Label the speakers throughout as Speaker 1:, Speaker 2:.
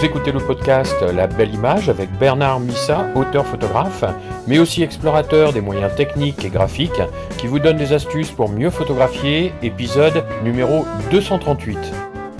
Speaker 1: Vous écoutez le podcast La Belle Image avec Bernard Missa, auteur-photographe, mais aussi explorateur des moyens techniques et graphiques, qui vous donne des astuces pour mieux photographier, épisode numéro 238.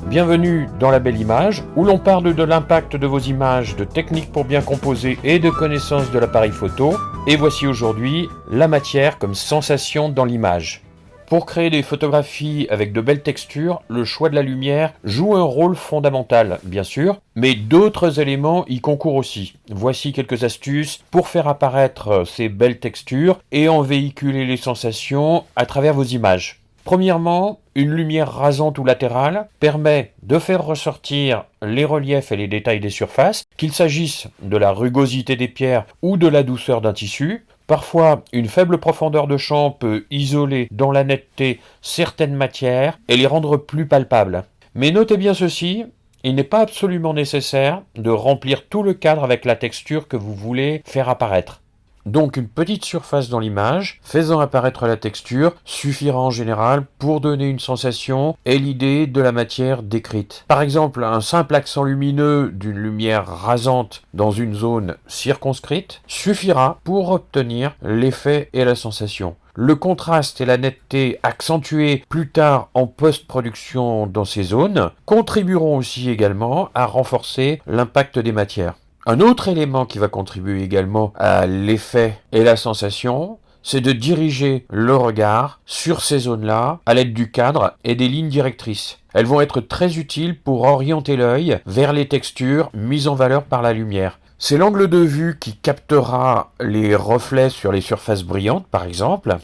Speaker 1: Bienvenue dans La Belle Image, où l'on parle de l'impact de vos images, de techniques pour bien composer et de connaissances de l'appareil photo. Et voici aujourd'hui la matière comme sensation dans l'image. Pour créer des photographies avec de belles textures, le choix de la lumière joue un rôle fondamental, bien sûr, mais d'autres éléments y concourent aussi. Voici quelques astuces pour faire apparaître ces belles textures et en véhiculer les sensations à travers vos images. Premièrement, une lumière rasante ou latérale permet de faire ressortir les reliefs et les détails des surfaces, qu'il s'agisse de la rugosité des pierres ou de la douceur d'un tissu. Parfois, une faible profondeur de champ peut isoler dans la netteté certaines matières et les rendre plus palpables. Mais notez bien ceci, il n'est pas absolument nécessaire de remplir tout le cadre avec la texture que vous voulez faire apparaître. Donc une petite surface dans l'image, faisant apparaître la texture, suffira en général pour donner une sensation et l'idée de la matière décrite. Par exemple, un simple accent lumineux d'une lumière rasante dans une zone circonscrite suffira pour obtenir l'effet et la sensation. Le contraste et la netteté accentués plus tard en post-production dans ces zones contribueront aussi également à renforcer l'impact des matières. Un autre élément qui va contribuer également à l'effet et la sensation, c'est de diriger le regard sur ces zones-là à l'aide du cadre et des lignes directrices. Elles vont être très utiles pour orienter l'œil vers les textures mises en valeur par la lumière. C'est l'angle de vue qui captera les reflets sur les surfaces brillantes, par exemple.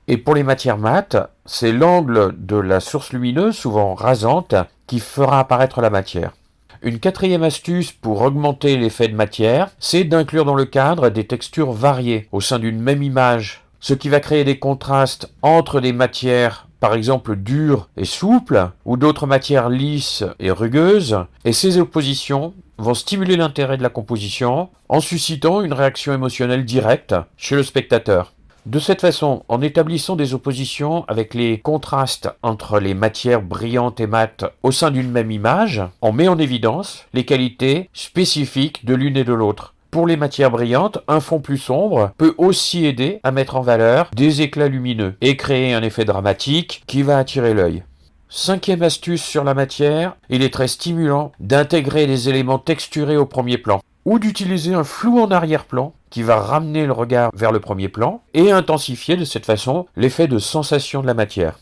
Speaker 1: Et pour les matières mates, c'est l'angle de la source lumineuse, souvent rasante, qui fera apparaître la matière. Une quatrième astuce pour augmenter l'effet de matière, c'est d'inclure dans le cadre des textures variées au sein d'une même image, ce qui va créer des contrastes entre des matières, par exemple dures et souples, ou d'autres matières lisses et rugueuses, et ces oppositions vont stimuler l'intérêt de la composition en suscitant une réaction émotionnelle directe chez le spectateur. De cette façon, en établissant des oppositions avec les contrastes entre les matières brillantes et mates au sein d'une même image, on met en évidence les qualités spécifiques de l'une et de l'autre. Pour les matières brillantes, un fond plus sombre peut aussi aider à mettre en valeur des éclats lumineux et créer un effet dramatique qui va attirer l'œil. Cinquième astuce sur la matière, il est très stimulant d'intégrer des éléments texturés au premier plan, ou d'utiliser un flou en arrière-plan qui va ramener le regard vers le premier plan et intensifier de cette façon l'effet de sensation de la matière.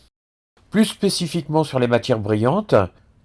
Speaker 1: Plus spécifiquement sur les matières brillantes,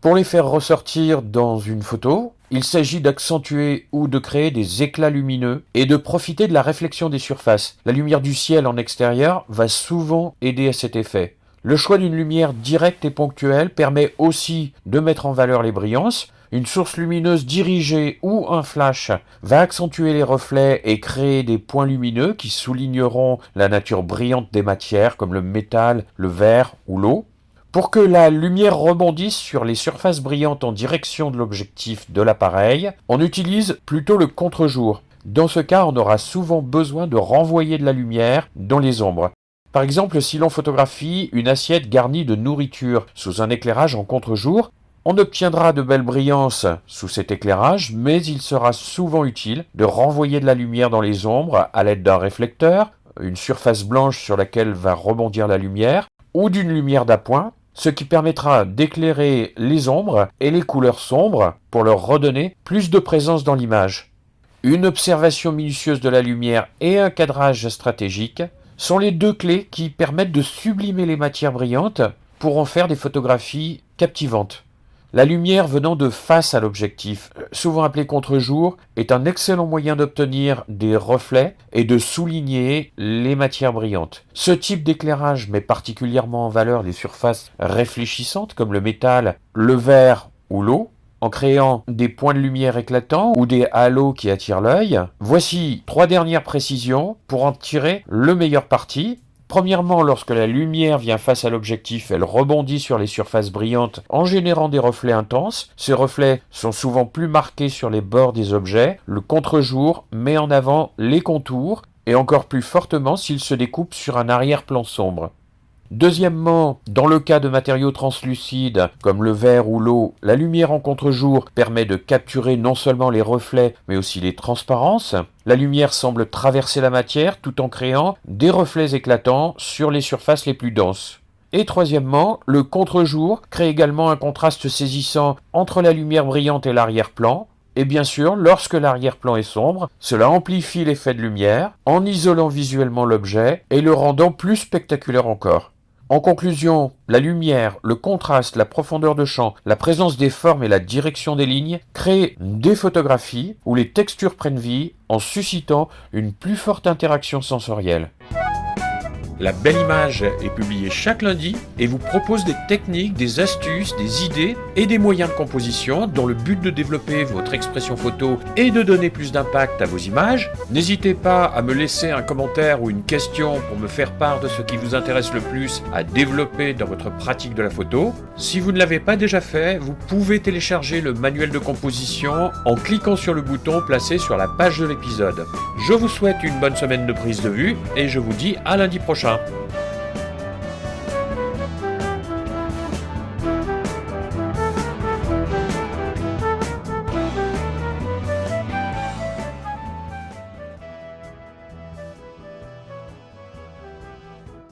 Speaker 1: pour les faire ressortir dans une photo, il s'agit d'accentuer ou de créer des éclats lumineux et de profiter de la réflexion des surfaces. La lumière du ciel en extérieur va souvent aider à cet effet. Le choix d'une lumière directe et ponctuelle permet aussi de mettre en valeur les brillances. Une source lumineuse dirigée ou un flash va accentuer les reflets et créer des points lumineux qui souligneront la nature brillante des matières comme le métal, le verre ou l'eau. Pour que la lumière rebondisse sur les surfaces brillantes en direction de l'objectif de l'appareil, on utilise plutôt le contre-jour. Dans ce cas, on aura souvent besoin de renvoyer de la lumière dans les ombres. Par exemple, si l'on photographie une assiette garnie de nourriture sous un éclairage en contre-jour, on obtiendra de belles brillances sous cet éclairage, mais il sera souvent utile de renvoyer de la lumière dans les ombres à l'aide d'un réflecteur, une surface blanche sur laquelle va rebondir la lumière, ou d'une lumière d'appoint, ce qui permettra d'éclairer les ombres et les couleurs sombres pour leur redonner plus de présence dans l'image. Une observation minutieuse de la lumière et un cadrage stratégique sont les deux clés qui permettent de sublimer les matières brillantes pour en faire des photographies captivantes. La lumière venant de face à l'objectif, souvent appelée contre-jour, est un excellent moyen d'obtenir des reflets et de souligner les matières brillantes. Ce type d'éclairage met particulièrement en valeur les surfaces réfléchissantes comme le métal, le verre ou l'eau, en créant des points de lumière éclatants ou des halos qui attirent l'œil. Voici 3 dernières précisions pour en tirer le meilleur parti. Premièrement, lorsque la lumière vient face à l'objectif, elle rebondit sur les surfaces brillantes en générant des reflets intenses. Ces reflets sont souvent plus marqués sur les bords des objets. Le contre-jour met en avant les contours et encore plus fortement s'il se découpe sur un arrière-plan sombre. Deuxièmement, dans le cas de matériaux translucides comme le verre ou l'eau, la lumière en contre-jour permet de capturer non seulement les reflets mais aussi les transparences. La lumière semble traverser la matière tout en créant des reflets éclatants sur les surfaces les plus denses. Et troisièmement, le contre-jour crée également un contraste saisissant entre la lumière brillante et l'arrière-plan. Et bien sûr, lorsque l'arrière-plan est sombre, cela amplifie l'effet de lumière en isolant visuellement l'objet et le rendant plus spectaculaire encore. En conclusion, la lumière, le contraste, la profondeur de champ, la présence des formes et la direction des lignes créent des photographies où les textures prennent vie en suscitant une plus forte interaction sensorielle. La Belle Image est publiée chaque lundi et vous propose des techniques, des astuces, des idées et des moyens de composition dans le but de développer votre expression photo et de donner plus d'impact à vos images. N'hésitez pas à me laisser un commentaire ou une question pour me faire part de ce qui vous intéresse le plus à développer dans votre pratique de la photo. Si vous ne l'avez pas déjà fait, vous pouvez télécharger le manuel de composition en cliquant sur le bouton placé sur la page de l'épisode. Je vous souhaite une bonne semaine de prise de vue et je vous dis à lundi prochain.